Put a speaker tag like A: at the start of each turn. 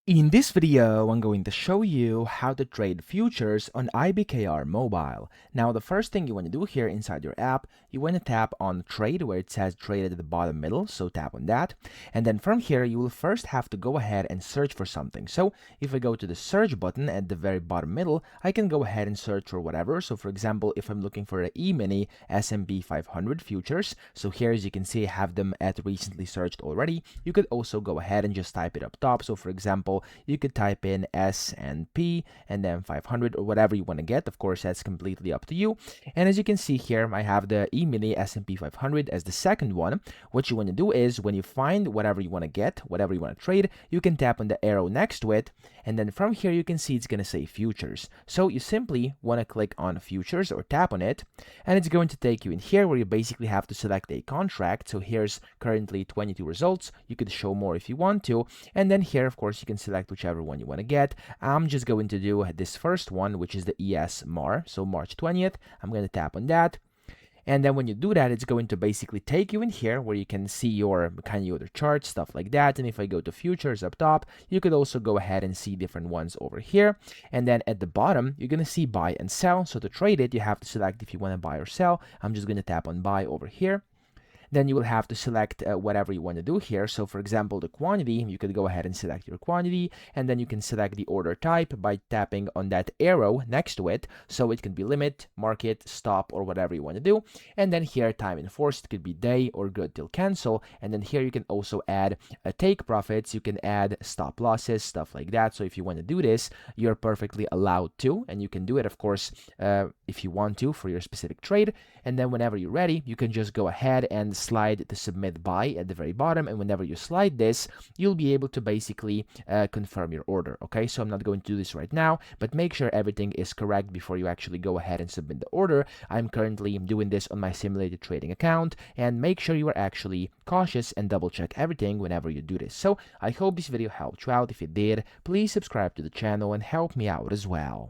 A: In this video, I'm going to show you how to trade futures on IBKR Mobile. Now, the first thing you want to do here inside your app, you want to tap on Trade where it says Trade at the bottom middle, so tap on that. And then from here, you will first have to go ahead and search for something. So if I go to the search button at the very bottom middle, I can go ahead and search for whatever. So for example, if I'm looking for the E-mini S&P 500 futures, so here as you can see, I have them at recently searched already. You could also go ahead and just type it up top. So for example, you could type in S&P and then 500 or whatever you want to get. Of course, that's completely up to you. And as you can see here, I have the E-mini S&P 500 as the second one. What you want to do is when you find whatever you want to get, whatever you want to trade, you can tap on the arrow next to it. And then from here, you can see it's going to say futures. So you simply want to click on futures or tap on it. And it's going to take you in here where you basically have to select a contract. So here's currently 22 results. You could show more if you want to. And then here, of course, you can select whichever one you want to get. I'm just going to do this first one, which is the ES-MAR. So March 20th, I'm going to tap on that. And then when you do that, it's going to basically take you in here where you can see your kind of other charts, stuff like that. And if I go to futures up top, you could also go ahead and see different ones over here. And then at the bottom, you're going to see buy and sell. So to trade it, you have to select if you want to buy or sell. I'm just going to tap on buy over here. Then you will have to select whatever you want to do here. So for example, the quantity, you could go ahead and select your quantity, and then you can select the order type by tapping on that arrow next to it. So it can be limit, market, stop, or whatever you want to do. And then here, time enforced, it could be day or good till cancel. And then here you can also add take profits. You can add stop losses, stuff like that. So if you want to do this, you're perfectly allowed to, and you can do it, of course, if you want to for your specific trade. And then whenever you're ready, you can just go ahead and slide the submit buy at the very bottom, and whenever you slide this, you'll be able to basically confirm your order. Okay, so I'm not going to do this right now, but make sure everything is correct before you actually go ahead and submit the order. I'm currently doing this on my simulated trading account, and make sure you are actually cautious and double check everything whenever you do this. So I hope this video helped you out. If it did, please subscribe to the channel and help me out as well.